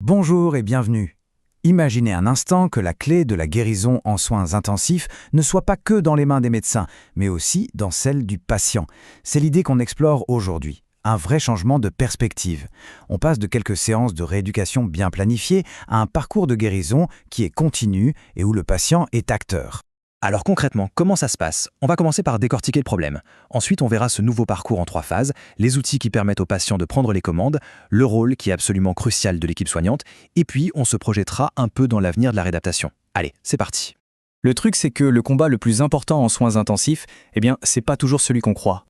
Bonjour et bienvenue. Imaginez un instant que la clé de la guérison en soins intensifs ne soit pas que dans les mains des médecins, mais aussi dans celle du patient. C'est l'idée qu'on explore aujourd'hui. Un vrai changement de perspective. On passe de quelques séances de rééducation bien planifiées à un parcours de guérison qui est continu et où le patient est acteur. Alors concrètement, comment ça se passe? On va commencer par décortiquer le problème. Ensuite, on verra ce nouveau parcours en 3 phases, les outils qui permettent aux patients de prendre les commandes, le rôle qui est absolument crucial de l'équipe soignante, et puis on se projettera un peu dans l'avenir de la réadaptation. Allez, c'est parti. Le truc, c'est que le combat le plus important en soins intensifs, c'est pas toujours celui qu'on croit.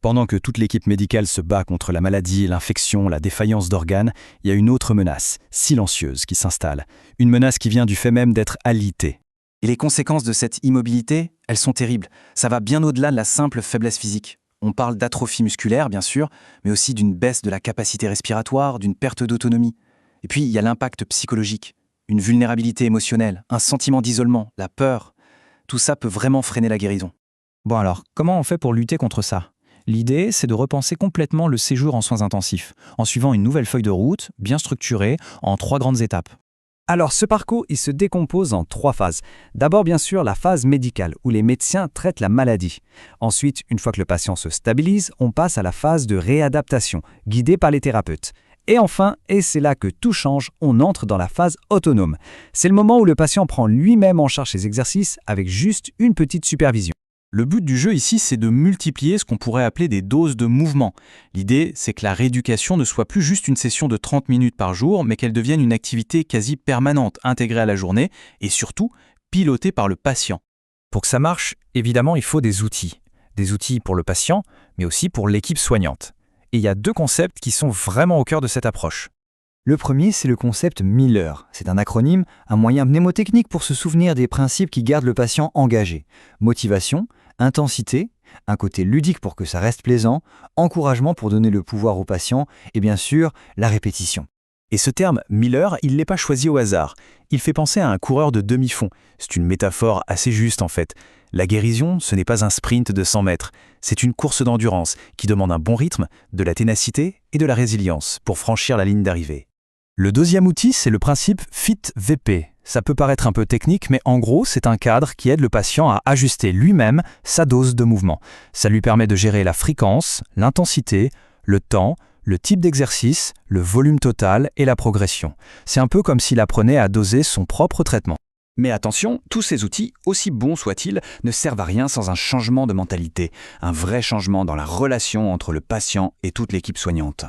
Pendant que toute l'équipe médicale se bat contre la maladie, l'infection, la défaillance d'organes, il y a une autre menace, silencieuse, qui s'installe. Une menace qui vient du fait même d'être alité. Et les conséquences de cette immobilité, elles sont terribles. Ça va bien au-delà de la simple faiblesse physique. On parle d'atrophie musculaire, bien sûr, mais aussi d'une baisse de la capacité respiratoire, d'une perte d'autonomie. Et puis, il y a l'impact psychologique, une vulnérabilité émotionnelle, un sentiment d'isolement, la peur. Tout ça peut vraiment freiner la guérison. Bon alors, comment on fait pour lutter contre ça? L'idée, c'est de repenser complètement le séjour en soins intensifs, en suivant une nouvelle feuille de route, bien structurée, en 3 grandes étapes. Alors, ce parcours, il se décompose en 3 phases. D'abord, bien sûr, la phase médicale, où les médecins traitent la maladie. Ensuite, une fois que le patient se stabilise, on passe à la phase de réadaptation, guidée par les thérapeutes. Et enfin, et c'est là que tout change, on entre dans la phase autonome. C'est le moment où le patient prend lui-même en charge ses exercices avec juste une petite supervision. Le but du jeu ici, c'est de multiplier ce qu'on pourrait appeler des doses de mouvement. L'idée, c'est que la rééducation ne soit plus juste une session de 30 minutes par jour, mais qu'elle devienne une activité quasi permanente, intégrée à la journée, et surtout, pilotée par le patient. Pour que ça marche, évidemment, il faut des outils. Des outils pour le patient, mais aussi pour l'équipe soignante. Et il y a 2 concepts qui sont vraiment au cœur de cette approche. Le premier, c'est le concept Miller. C'est un acronyme, un moyen mnémotechnique pour se souvenir des principes qui gardent le patient engagé. Motivation, intensité, un côté ludique pour que ça reste plaisant, encouragement pour donner le pouvoir au patient, et bien sûr, la répétition. Et ce terme Miller, il ne l'est pas choisi au hasard. Il fait penser à un coureur de demi-fond. C'est une métaphore assez juste en fait. La guérison, ce n'est pas un sprint de 100 mètres. C'est une course d'endurance qui demande un bon rythme, de la ténacité et de la résilience pour franchir la ligne d'arrivée. Le deuxième outil, c'est le principe FIT-VP. Ça peut paraître un peu technique, mais en gros, c'est un cadre qui aide le patient à ajuster lui-même sa dose de mouvement. Ça lui permet de gérer la fréquence, l'intensité, le temps, le type d'exercice, le volume total et la progression. C'est un peu comme s'il apprenait à doser son propre traitement. Mais attention, tous ces outils, aussi bons soient-ils, ne servent à rien sans un changement de mentalité, un vrai changement dans la relation entre le patient et toute l'équipe soignante.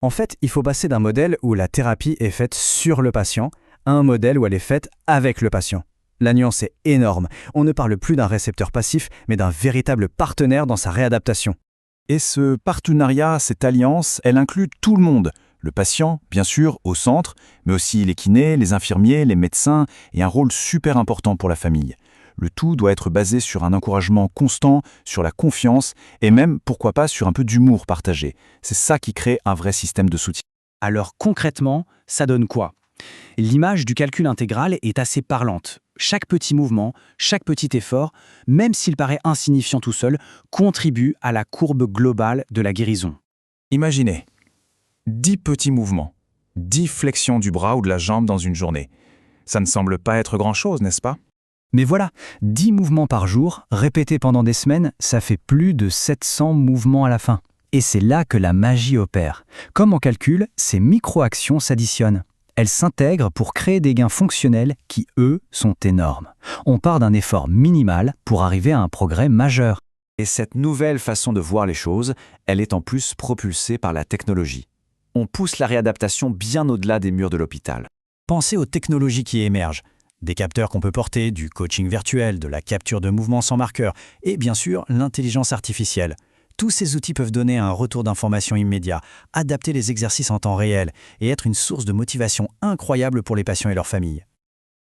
En fait, il faut passer d'un modèle où la thérapie est faite sur le patient à un modèle où elle est faite avec le patient. La nuance est énorme. On ne parle plus d'un récepteur passif, mais d'un véritable partenaire dans sa réadaptation. Et ce partenariat, cette alliance, elle inclut tout le monde. Le patient, bien sûr, au centre, mais aussi les kinés, les infirmiers, les médecins, et un rôle super important pour la famille. Le tout doit être basé sur un encouragement constant, sur la confiance, et même, pourquoi pas, sur un peu d'humour partagé. C'est ça qui crée un vrai système de soutien. Alors concrètement, ça donne quoi? L'image du calcul intégral est assez parlante. Chaque petit mouvement, chaque petit effort, même s'il paraît insignifiant tout seul, contribue à la courbe globale de la guérison. Imaginez 10 petits mouvements, 10 flexions du bras ou de la jambe dans une journée. Ça ne semble pas être grand-chose, n'est-ce pas? Mais voilà, 10 mouvements par jour, répétés pendant des semaines, ça fait plus de 700 mouvements à la fin. Et c'est là que la magie opère. Comme en calcul, ces micro-actions s'additionnent. Elles s'intègrent pour créer des gains fonctionnels qui, eux, sont énormes. On part d'un effort minimal pour arriver à un progrès majeur. Et cette nouvelle façon de voir les choses, elle est en plus propulsée par la technologie. On pousse la réadaptation bien au-delà des murs de l'hôpital. Pensez aux technologies qui émergent. Des capteurs qu'on peut porter, du coaching virtuel, de la capture de mouvements sans marqueur et bien sûr l'intelligence artificielle. Tous ces outils peuvent donner un retour d'information immédiat, adapter les exercices en temps réel et être une source de motivation incroyable pour les patients et leurs familles.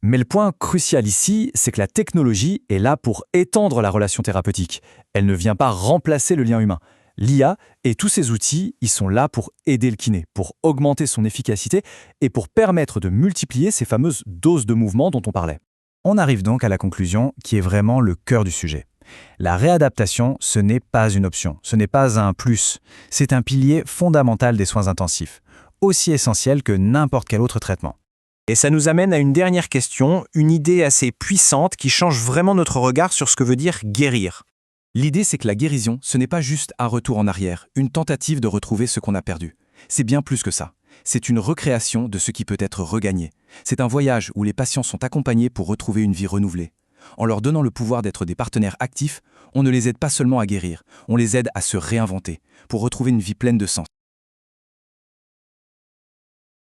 Mais le point crucial ici, c'est que la technologie est là pour étendre la relation thérapeutique. Elle ne vient pas remplacer le lien humain. L'IA et tous ces outils, ils sont là pour aider le kiné, pour augmenter son efficacité et pour permettre de multiplier ces fameuses doses de mouvement dont on parlait. On arrive donc à la conclusion qui est vraiment le cœur du sujet. La réadaptation, ce n'est pas une option, ce n'est pas un plus, c'est un pilier fondamental des soins intensifs, aussi essentiel que n'importe quel autre traitement. Et ça nous amène à une dernière question, une idée assez puissante qui change vraiment notre regard sur ce que veut dire guérir. L'idée, c'est que la guérison, ce n'est pas juste un retour en arrière, une tentative de retrouver ce qu'on a perdu. C'est bien plus que ça. C'est une recréation de ce qui peut être regagné. C'est un voyage où les patients sont accompagnés pour retrouver une vie renouvelée. En leur donnant le pouvoir d'être des partenaires actifs, on ne les aide pas seulement à guérir, on les aide à se réinventer, pour retrouver une vie pleine de sens.